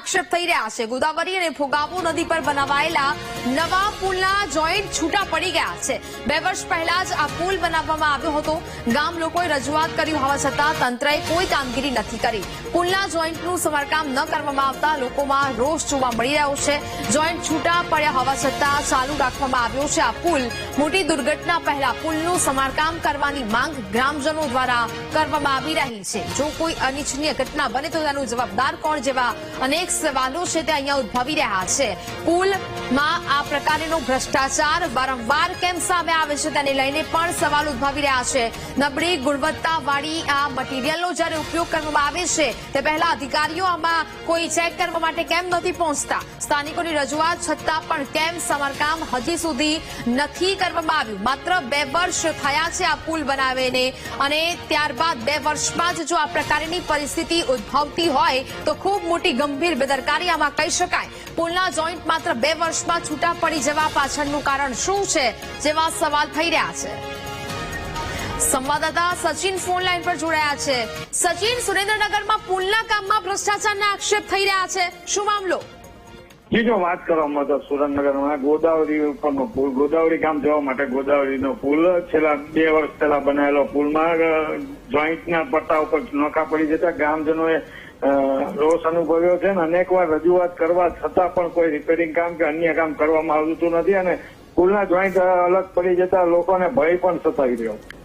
આક્ષેપ થઈ રહ્યા છે। ગોદાવરી અને ભોગાવો નદી પર બનાવાયેલા નવા પુલના જોઈન્ટ છૂટા પડી ગયા છે। 2 વર્ષ પહેલા જ આ પુલ બનાવવામાં આવ્યો હતો। ગામ લોકોએ રજૂઆત કરી હોવા છતાં તંત્રએ કોઈ કામગીરી નથી કરી। પુલના જોઈન્ટનું સમારકામ ન કરવામાં આવતા લોકોમાં રોષ જોવા મળી રહ્યો છે। જોઈન્ટ છૂટા પડ્યા હોવા છતાં ચાલુ રાખવામાં આવ્યો છે આ પુલ। મોટી દુર્ઘટના પહેલા પુલનું સમારકામ કરવાની માંગ ગ્રામજનો દ્વારા કરવામાં આવી રહી છે। જો કોઈ અનિચ્છનીય ઘટના બને તો તેનું જવાબદાર કોણ જેવા અનેક સવાલો છે તે અહીંયા ઉદ્ભવી રહ્યા છે। પુલમાં આ પ્રકારનો ભ્રષ્ટાચાર વારંવાર કેમ સામે આવે છે તેને લઈને પણ સવાલ ઉદ્ભવી રહ્યા છે। નબળી ગુણવત્તાવાળી આ મટીરીયલનો જ્યારે ઉપયોગ કરવામાં આવે છે તે પહેલા અધિકારીઓ આમાં કોઈ ચેક કરવા માટે કેમ નથી પહોંચતા? સ્થાનિકોની રજૂઆત છતાં પણ કેમ સમારકામ હજી સુધી નથી કરવામાં આવ્યું? માત્ર 2 વર્ષ થયા છે આ પુલ બનાવીને અને ત્યારબાદ 2 વર્ષમાં જ જો આ પ્રકારની પરિસ્થિતિ ઉદ્ભવતી હોય તો ખૂબ મોટી ગંભીર બેદરકારી આમાં કહી શકાય। પુલના જોઈન્ટ માત્ર 2 વર્ષમાં છૂટા પડી જવા પાછળનું કારણ શું છે જેવા સવાલ થઈ રહ્યા છે। સંવાદદાતા સચિન ફોન લાઈન પર જોડાયા છે। સચિન, સુરેન્દ્રનગરમાં પુલના કામમાં ભ્રષ્ટાચારના આક્ષેપ થઈ રહ્યા છે, શું મામલો? જી, જો વાત કરવામાં તો સુરેન્દ્રનગરમાં ગોદાવરી ઉપરનો પુલ, ગોદાવરી ગામ જવા માટે ગોદાવરીનો પુલ છેલ્લા 2 વર્ષ પહેલા બનાવેલો પુલમાં જોઈન્ટના પટ્ટા ઉપર નોખા પડી જતા ગ્રામજનોએ રોષ અનુભવ્યો છે અને અનેકવાર રજૂઆત કરવા છતાં પણ કોઈ રિપેરિંગ કામ કે અન્ય કામ કરવામાં આવતું નથી અને પુલના જોઈન્ટ અલગ પડી જતા લોકોને ભય પણ સતાવી રહ્યો છે।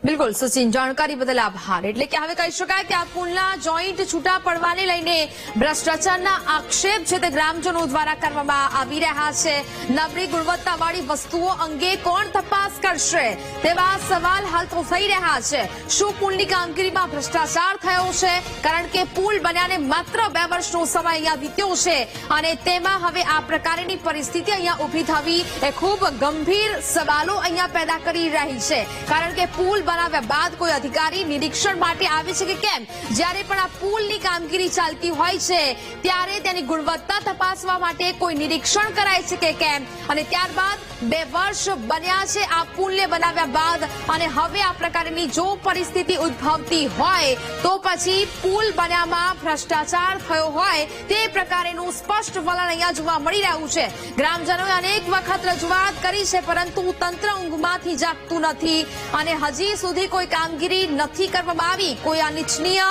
બિલકુલ સચિન, જાણકારી બદલ આભાર। એટલે કે હવે કહી શકાય કે આ પુલના જોઈન્ટ છૂટા પડવાને લઈને ભ્રષ્ટાચારના આક્ષેપ છે તે ગ્રામજનો દ્વારા કરવામાં આવી રહ્યા છે। નબળી ગુણવત્તાવાળી વસ્તુઓ અંગે કોણ તપાસ કરશે તેવા સવાલ હાલ તો થઈ રહ્યા છે। શું પુલની કામગીરીમાં ભ્રષ્ટાચાર થયો છે? કારણ કે પુલ બન્યાને માત્ર 2 વર્ષનો સમય અહીંયા વીત્યો છે અને તેમાં હવે આ પ્રકારની પરિસ્થિતિ અહીંયા ઉભી થવી એ ખૂબ ગંભીર સવાલો અહીંયા પેદા કરી રહી છે। કારણ કે પુલ બનાવ્યા બાદ કોઈ અધિકારી નિરીક્ષણ માટે આવે છે કે કેમ? જ્યારે પણ આ પુલની કામગીરી ચાલતી હોય છે ત્યારે તેની ગુણવત્તા તપાસવા માટે કોઈ નિરીક્ષણ કરાય છે કે કેમ? અને ત્યારબાદ 2 વર્ષ બન્યા છે આ પુલને બનાવ્યા બાદ અને હવે આ પ્રકારની જો પરિસ્થિતિ ઉદ્ભવતી હોય તો પછી પુલ બન્યામાં ભ્રષ્ટાચાર થયો હોય તે પ્રકારેનું સ્પષ્ટ વલણ અહીંયા જોવા મળી રહ્યું છે। ગ્રામજનોએ અનેક વખત રજૂઆત કરી છે પરંતુ તંત્ર ઊંઘમાંથી જાગતું નથી અને હજી સુધી કોઈ કામગીરી નથી કરવામાં આવી। કોઈ અનિચ્છનીય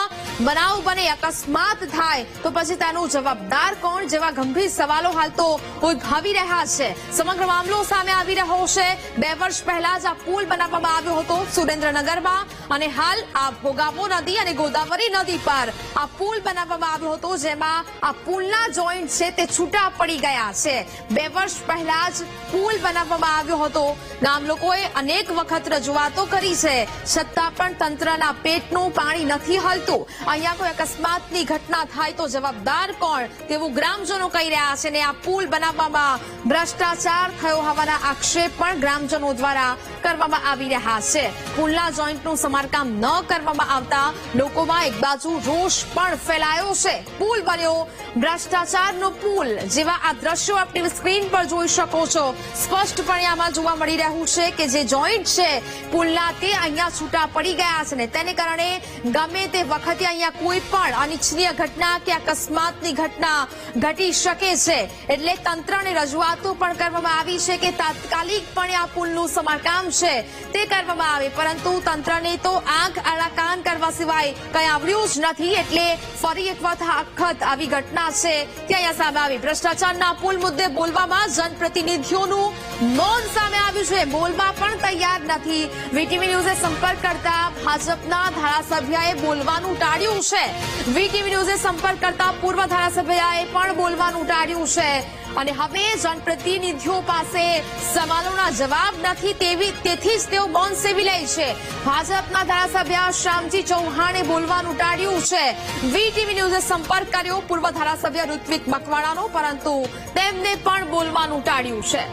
બનાવ બને, અકસ્માત થાય તો પછી તેનો જવાબદાર કોણ જેવા ગંભીર સવાલો હાલ તો ઉદ્ભવી રહ્યા છે। સમગ્ર મામલો સામે આવી રહ્યો છે। 2 વર્ષ પહેલા જ આ પુલ બનાવવામાં આવ્યો હતો સુરેન્દ્રનગરમાં અને હાલ આ ભોગાવો નદી અને ગોદાવરી નદી પર આ પુલ બનાવવામાં આવ્યો હતો જેમાં આ પુલના જોઈન્ટ છે તે છૂટા પડી ગયા છે। 2 વર્ષ પહેલા જ પુલ બનાવવામાં આવ્યો હતો। ગામ લોકોએ અનેક વખત રજૂઆતો કરી છે છતાં પણ તંત્રના પેટનું પાણી નથી હલતું। અહીંયા કોઈ અકસ્માતની ઘટના થાય તો જવાબદાર કોણ તેવું ગ્રામજનો કહી રહ્યા છે અને આ પુલ બનાવવામાં ભ્રષ્ટાચાર થયો હોવાના આક્ષેપ પણ ગ્રામજનો દ્વારા કરવામાં આવી રહ્યા છે। પુલના જોઈન્ટનું સમારકામ ન કરવામાં આવતા લોકોમાં એક બાજુ રોષ પણ ફેલાયો છે। પુલ બન્યો ભ્રષ્ટાચારનો પુલ જેવા આ દ્રશ્યો આપની સ્ક્રીન પર જોઈ શકો છો। સ્પષ્ટપણે આમાં જોવા મળી રહ્યું છે કે જે જોઈન્ટ છે પુલના તે અહીંયા છૂટા પડી ગયા છે ને તેને કારણે ગમે તે વખતે અહીંયા કોઈ પણ અનિચ્છનીય ઘટના કે અકસ્માતની ઘટના ઘટી શકે છે। એટલે તંત્રને રજૂઆતો પણ કરવામાં આવી છે કે તાત્કાલિકપણે આ પુલનું સમારકામ છે તે કરવામાં આવે પરંતુ તંત્રને તો આંખ આડા કાન કરવા સિવાય કંઈ આવડ્યું જ નથી। એટલે ફરી એક વખત આવી ઘટના છે તે અહીંયા સામે આવી। ભ્રષ્ટાચારના પુલ મુદ્દે બોલવામાં જનપ્રતિનિધિઓનું મૌન સામે આવ્યું છે, બોલવા પણ તૈયાર નથી। વીટીવી ન્યૂઝે સંપર્ક કરતા ભાજપના ધારાસભ્યએ બોલવાનું ટાળ્યું છે। વીટીવી ન્યૂઝે સંપર્ક કરતા પૂર્વ ધારાસભ્યએ પણ બોલવાનું ટાળ્યું છે અને હવે જનપ્રતિનિધિઓ પાસે સવાલોના જવાબ નથી તેથી જ તેઓ મૌન સેવી લે છે। ભાજપના ધારાસભ્ય શ્યામજી ચૌહાણે બોલવાનું ટાળ્યું છે। વીટીવી ન્યૂઝે સંપર્ક કર્યો પૂર્વ ધારાસભ્ય ઋત્વિક મકવાણાનો પરંતુ તેમને પણ બોલવાનું ટાળ્યું છે।